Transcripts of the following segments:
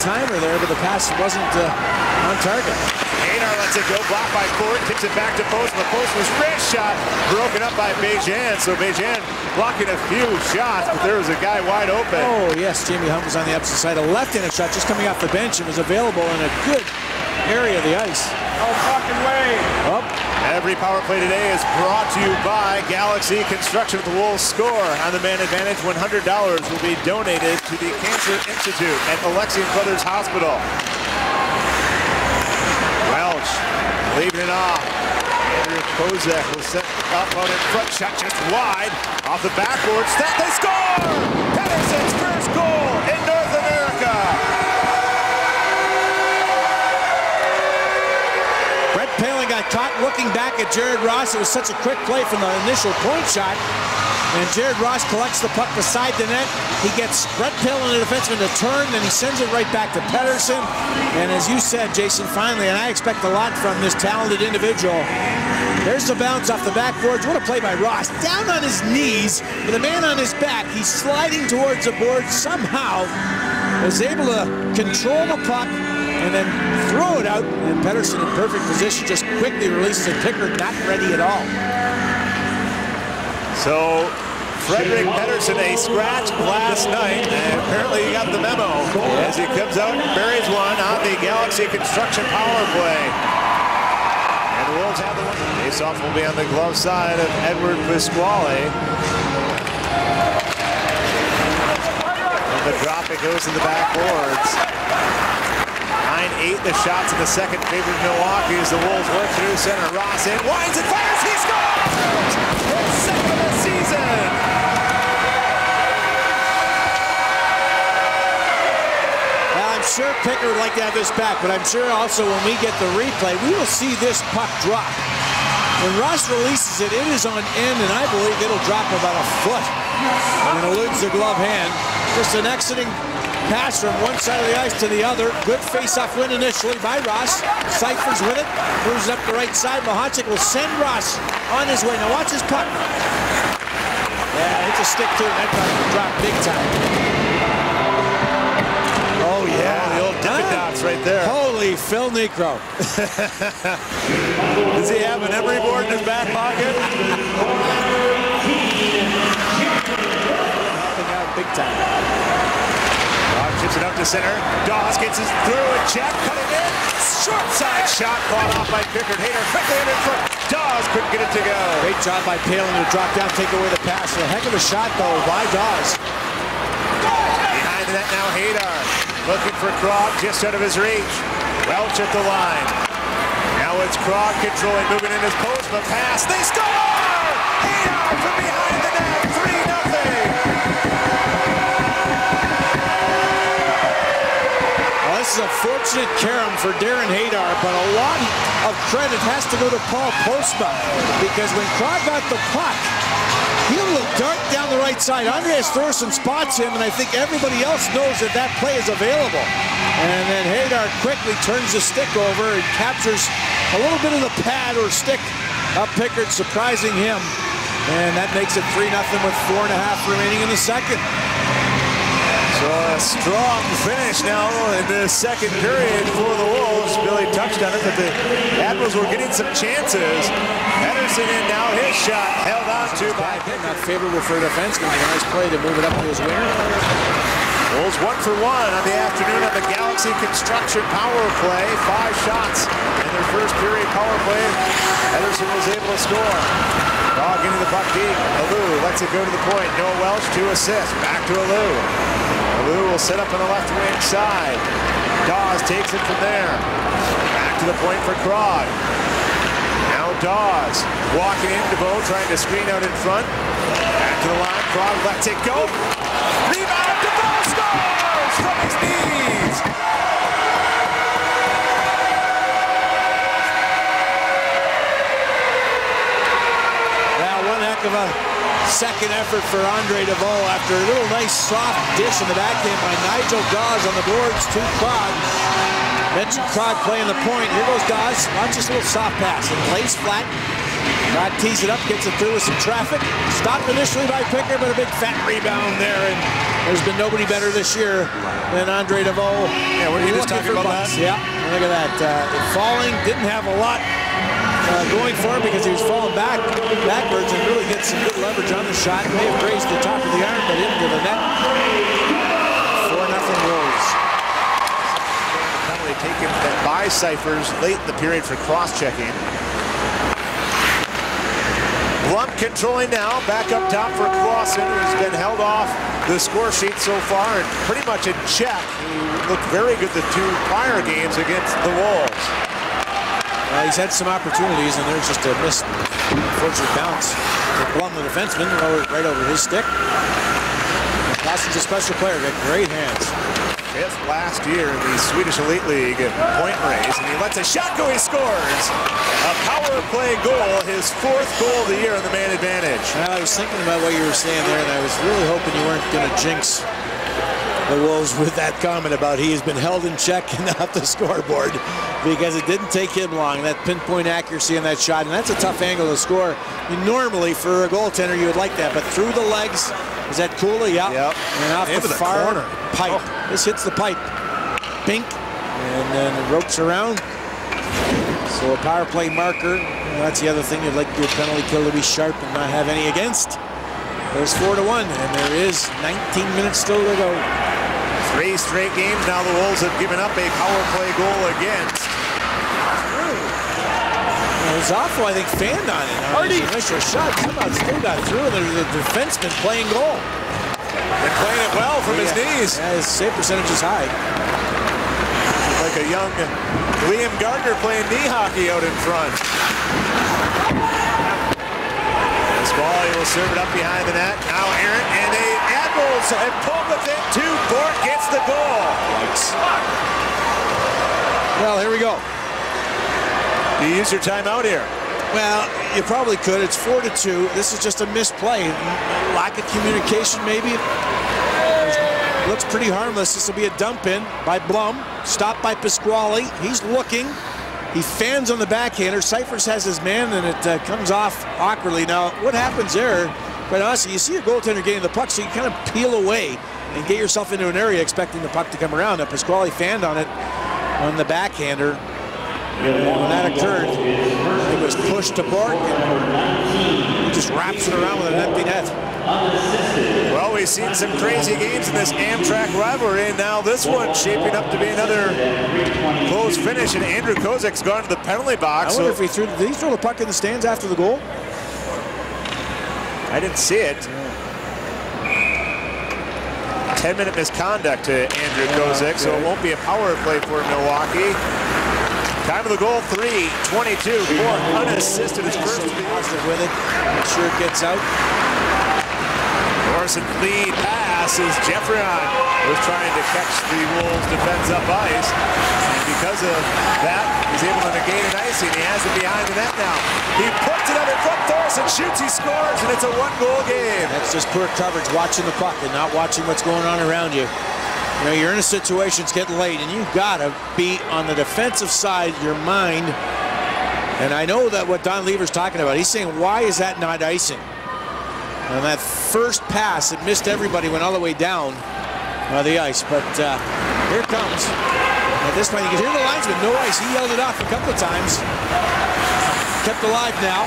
timer there, but the pass wasn't on target. Haydar lets it go, blocked by Ford, kicks it back to Postma. Postma's wrist shot broken up by Bejan. So Bejan blocking a few shots, but there was a guy wide open. Oh, yes, Jamie Hunt was on the opposite side. A left-handed shot just coming off the bench and was available in a good area of the ice. No fucking way. Oh. Every power play today is brought to you by Galaxy Construction with the Wolves. Score on the Man Advantage. $100 will be donated to the Cancer Institute at Alexian Brothers Hospital. Welch leaving it off. Andrew Kozak will set up on in front. Shot just wide off the backboard. They score! Pettersson's first goal in North America. Paling got caught looking back at Jared Ross. It was such a quick play from the initial point shot. And Jared Ross collects the puck beside the net. He gets Brett Paling, the defenseman, to turn, then he sends it right back to Pettersson. And as you said, Jason, finally, and I expect a lot from this talented individual. There's the bounce off the backboards. What a play by Ross. Down on his knees with a man on his back. He's sliding towards the board. Somehow was able to control the puck and then throw it out, and Pettersson in perfect position just quickly releases it. Pickard not ready at all. So Fredrik Pettersson, a scratch last night, and apparently he got the memo as he comes out and buries one on the Galaxy Construction power play. And the Wolves have the one. Face-off will be on the glove side of Edward Pasquale. And the drop, it goes to the backboards. 9-8 the shots in the second favor of Milwaukee as the Wolves work through center. Ross in, winds and fires, he scores! His second of the season! Well, I'm sure Pickard would like to have this back, but I'm sure also when we get the replay, we will see this puck drop. When Ross releases it, it is on end, and I believe it'll drop about a foot and eludes the glove hand. Just an exiting pass from one side of the ice to the other. Good face-off win initially by Ross. Cyphers with it. Moves up the right side. Mahachik will send Ross on his way. Now watch his puck. Yeah, it's a stick to it. That puck will drop big time. Oh, yeah. The old Dippin' Dots right there. Holy Phil Necro. Does he have an emery board in his back pocket? Helping out big time. Chips it up to center. Dawes gets his through a check, cutting in. Short side shot caught off by Pickard. Haydar quickly in front. Dawes couldn't get it to go. Great job by Paling to drop down, take away the pass. A heck of a shot though by Dawes. Behind the net now, Haydar looking for Krog just out of his reach. Welch at the line. Now it's Krog controlling, moving in his post, but pass. They score! Haydar from behind the net, 3-0. This is a fortunate carom for Darren Haydar, but a lot of credit has to go to Paul Postma, because when Krog got the puck, he will dart down the right side. Andreas Thorson spots him, and I think everybody else knows that that play is available. And then Haydar quickly turns the stick over and captures a little bit of the pad or stick of Pickard, surprising him. And that makes it 3-0 with 4.5 remaining in the second. So a strong finish now in the second period for the Wolves. Billy touched on it, but the Admirals were getting some chances. Pettersson in now, his shot held on to by Pickard. Not favorable for a defenseman. A nice play to move it up to his winger. Wolves 1 for 1 on the afternoon on the Galaxy Construction power play. 5 shots in their first period power play. Pettersson was able to score. Krog into the puck deep. Alou lets it go to the point. Noah Welch, 2 assists. Back to Alou. Alou will set up on the left wing side. Dawes takes it from there. Back to the point for Krog. Now Dawes walking in. Deveaux trying to screen out in front. Back to the line. Krog lets it go. Rebound. Deveaux scores from his knees. Now one heck of a second effort for Andre Deveaux after a little nice soft dish in the backhand by Nigel Dawes on the boards to Krog. Mentioned Krog playing the point. Here goes Dawes. Watch this little soft pass. It lays flat. Rod tees it up, gets it through with some traffic. Stopped initially by Picker, but a big fat rebound there. And there's been nobody better this year than Andre Deveaux. Yeah, what are you just talking about that? Yeah, look at that. Falling, didn't have a lot going for him because he was falling backwards and really gets some good leverage on the shot. May have grazed the top of the iron, but into the net. 4-0 Wolves. Penalty taken by Cyphers late in the period for cross-checking. Blum controlling now, back up top for Clausen, who's been held off the score sheet so far and pretty much in check. He looked very good the 2 prior games against the Wolves. He's had some opportunities, and there's just a missed, unfortunate bounce. Blum, the defenseman, right over his stick. Clausen's a special player, got great hands. 5th last year in the Swedish Elite League point race, and he lets a shot go, he scores! A power play goal, his 4th goal of the year on the man advantage. Well, I was thinking about what you were saying there, and I was really hoping you weren't going to jinx the Wolves with that comment about he has been held in check and off the scoreboard, because it didn't take him long. That pinpoint accuracy on that shot, and that's a tough angle to score. Normally, for a goaltender, you would like that, but through the legs, is that Kula? Yeah. Yep. And off the far corner. Pipe. Oh. This hits the pipe. Bink. And then it ropes around. So a power play marker. Well, that's the other thing. You'd like your penalty kill to be sharp and not have any against. There's 4-1, and there is 19 minutes still to go. 3 straight games now the Wolves have given up a power play goal against. It was awful, I think, fanned on it. On his initial shot, somehow still got through, and there's a defenseman playing goal. And playing it well from his knees. Yeah, his save percentage is high. Like a young Liam Gardner playing knee hockey out in front. This ball, he will serve it up behind the net. Now Aaron, and the Admirals have pulled within 2. Bork gets the goal. Well, here we go. You use your timeout here. Well, you probably could. It's 4-2. This is just a misplay. Lack of communication, maybe. Looks pretty harmless. This will be a dump in by Blum. Stopped by Pasquale. He's looking. He fans on the backhander. Cyphers has his man, and it comes off awkwardly. Now, what happens there, quite honestly, you see your goaltender getting the puck, so you kind of peel away and get yourself into an area expecting the puck to come around. Now, Pasquale fanned on it on the backhander. When that occurred, it was pushed to Bork, and he just wraps it around with an empty net. Well, we've seen some crazy games in this Amtrak rivalry, and now this one shaping up to be another close finish, and Andrew Kozak's gone to the penalty box. I wonder if he threw, did he throw the puck in the stands after the goal? I didn't see it. 10-minute misconduct to Andrew Kozak, so it won't be a power play for Milwaukee. Time of the goal, 3:22. Bork unassisted his first. Positive with it. Make sure it gets out. Morrison lead pass as Jeffrion was trying to catch the Wolves defense up ice. And because of that, he's able to negate an icing. He has it behind the net now. He puts it up in front. Thorson shoots, he scores, and it's a 1-goal game. That's just poor coverage, watching the puck and not watching what's going on around you. You know, you're in a situation, it's getting late, and you've got to be on the defensive side, your mind. And I know that what Don Lever's talking about, he's saying, why is that not icing? And that first pass, it missed everybody, went all the way down the ice. But here it comes. At this point, you can hear the linesman, no ice. He yelled it off a couple of times. Kept alive now.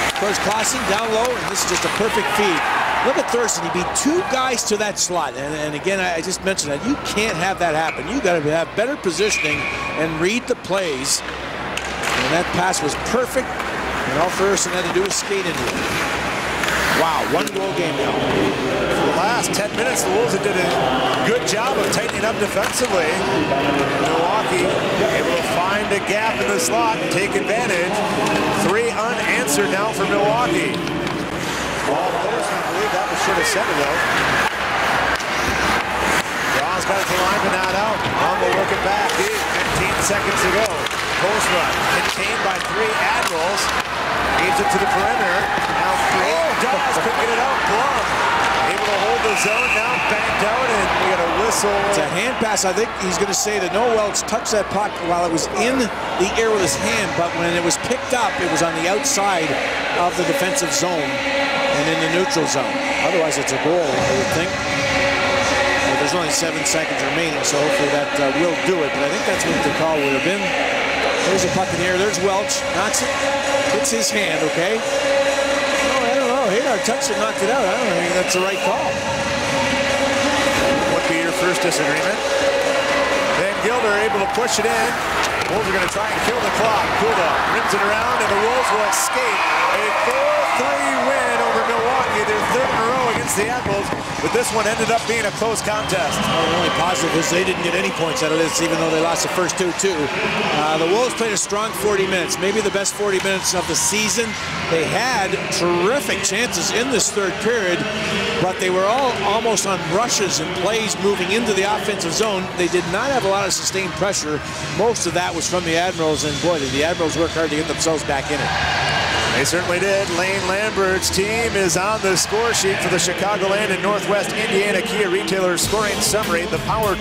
Of course, Clausen down low, and this is just a perfect feed. Look at Thurston. He beat 2 guys to that slot. And again, I just mentioned that. You can't have that happen. You got to have better positioning and read the plays. And that pass was perfect. And all Thurston had to do was skate into it. Wow, 1-goal game now. For the last 10 minutes, the Wolves did a good job of tightening up defensively. Milwaukee able to find a gap in the slot and take advantage. 3 unanswered now for Milwaukee. I believe that was should have set it though. Raw's got it to line, but not out. Humble looking back deep. 15 seconds to go. Post run contained by 3 Admirals. Gives it to the perimeter. Now Dawes couldn't get it out. Blum able to hold the zone, now banked out, and we got a whistle. It's a hand pass. I think he's going to say that Noah Welch touched that puck while it was in the air with his hand, but when it was picked up, it was on the outside of the defensive zone and in the neutral zone. Otherwise, it's a goal, I would think. Well, there's only 7 seconds remaining, so hopefully that will do it, but I think that's what the call would have been. There's a puck in the air. There's Welch. Knocks it. Hits his hand, okay? Oh, I don't know. Haydar touched it, knocked it out. I don't think that's the right call. Would be your first disagreement. Van Gilder able to push it in. Wolves are going to try and kill the clock. Kuda rims it around, and the Wolves will escape a 4-3 win over Milwaukee. Their third in a row against the Admirals, but this one ended up being a close contest. Well, the only positive is they didn't get any points out of this, even though they lost the first 2-2. The Wolves played a strong 40 minutes, maybe the best 40 minutes of the season. They had terrific chances in this third period, but they were all almost on rushes and plays moving into the offensive zone. They did not have a lot of sustained pressure. Most of that was from the Admirals, and boy, did the Admirals work hard to get themselves back in it. They certainly did. Lane Lambert's team is on the score sheet for the Chicagoland and Northwest Indiana Kia Retailers scoring summary. The Power